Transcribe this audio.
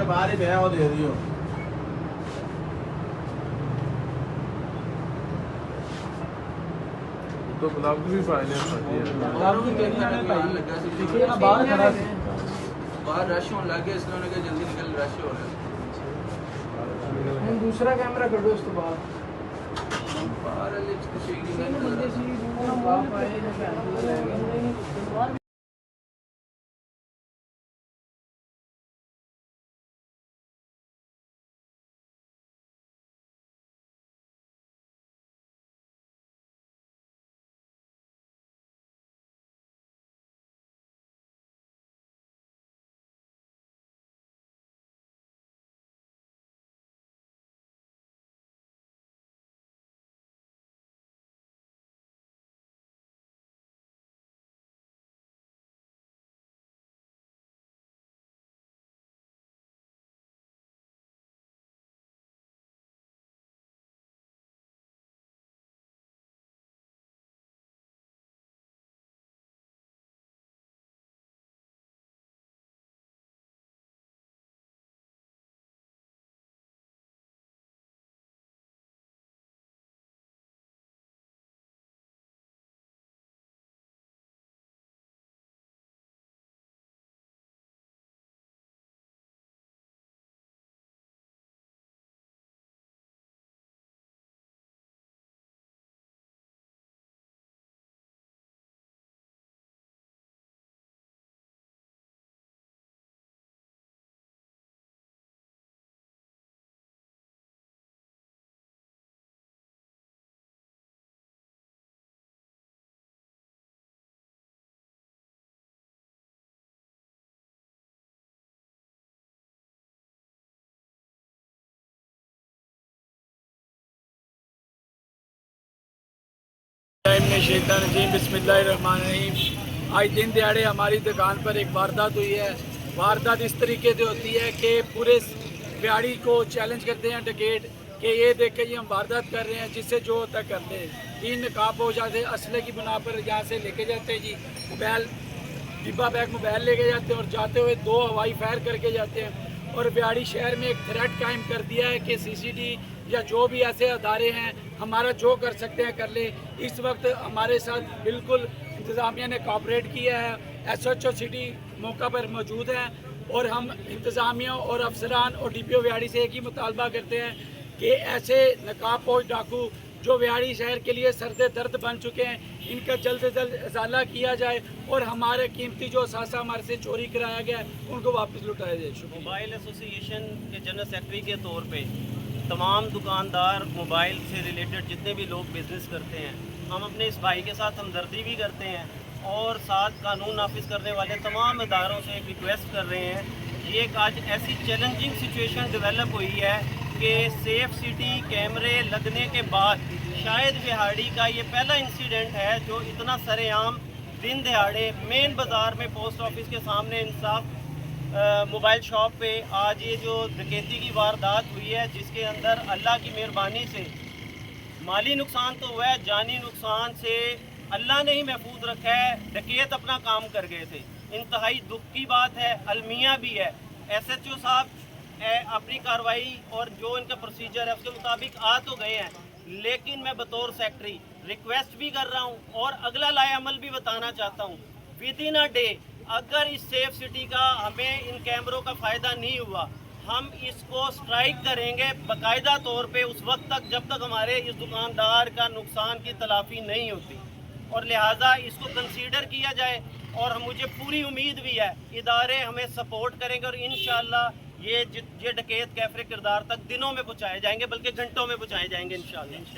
बाहर ही मैं वो दे रही हूँ। तो गुलाब की भी फाइलें होती है। गुलाब की क्या भाई लगा सी देखिए ना बाहर खड़ा है, बाहर रश होने लग गया इसलिए उन्होंने कहा जल्दी निकल, रश हो रहा है। दूसरा कैमरा कर दो उसके बाद बाहर बिस्मिल्लाहिर्रहमानिर्रहीम। आज दिन दिहाड़े हमारी दुकान पर एक वारदात हुई है। वारदात इस तरीके से होती है कि पूरे व्याड़ी को चैलेंज करते हैं डकैत कि ये देख के जी हम वारदात कर रहे हैं, जिससे जो होता करते हैं। 3 नकाब हो जाते, असले की बुना पर यहाँ से लेके जाते हैं जी, मोबाइल डिब्बा बैग मोबाइल लेके जाते हैं और जाते हुए 2 हवाई फायर करके जाते हैं। और व्याड़ी शहर में एक थ्रेट कायम कर दिया है कि CCD या जो भी ऐसे अदारे हैं हमारा जो कर सकते हैं कर ले। इस वक्त हमारे साथ बिल्कुल इंतज़ामिया ने कोऑपरेट किया है। SHO सिटी मौका पर मौजूद हैं और हम इंतज़ामिया और अफसरान और DPO व्याड़ी से एक ही मुतालबा करते हैं कि ऐसे नकाबपोश डाकू जो व्याड़ी शहर के लिए सर्द दर्द बन चुके हैं, इनका जल्द से जल्द इजाला किया जाए और हमारे कीमती जो सासा हमारे से चोरी कराया गया है उनको वापस लुटाया जाए। मोबाइल एसोसिएशन के जनरल सेक्रेटरी के तौर पे तमाम दुकानदार मोबाइल से रिलेटेड जितने भी लोग बिज़नेस करते हैं, हम अपने इस भाई के साथ हमदर्दी भी करते हैं और साथ कानून नाफिज करने वाले तमाम इदारों से एक रिक्वेस्ट कर रहे हैं। ये एक आज ऐसी चैलेंजिंग सिचुएशन डेवलप हुई है कि सेफ सिटी कैमरे लगने के बाद शायद व्याड़ी का ये पहला इंसिडेंट है जो इतना सरेआम दिन दिहाड़े मेन बाज़ार में पोस्ट ऑफिस के सामने इंसाफ मोबाइल शॉप पे आज ये जो डकैती की वारदात हुई है, जिसके अंदर अल्लाह की मेहरबानी से माली नुकसान तो हुआ है, जानी नुकसान से अल्लाह ने ही महफूज रखा है। डकैत अपना काम कर गए थे। इंतहाई दुख की बात है, अलमिया भी है। SHO साहब अपनी कार्रवाई और जो इनका प्रोसीजर है उसके मुताबिक आ तो गए हैं, लेकिन मैं बतौर सेक्रेटरी रिक्वेस्ट भी कर रहा हूँ और अगला लाए अमल भी बताना चाहता हूँ। विद इन अ डे अगर इस सेफ सिटी का हमें इन कैमरों का फ़ायदा नहीं हुआ, हम इसको स्ट्राइक करेंगे बाकायदा तौर पे उस वक्त तक जब तक हमारे इस दुकानदार का नुकसान की तलाफ़ी नहीं होती। और लिहाजा इसको कंसीडर किया जाए और मुझे पूरी उम्मीद भी है इदारे हमें सपोर्ट करेंगे और इंशाअल्लाह ये डकैत कैफरे किरदार तक दिनों में पहुँचाए जाएंगे, बल्कि घंटों में पहुँचाए जाएंगे इंशाअल्लाह।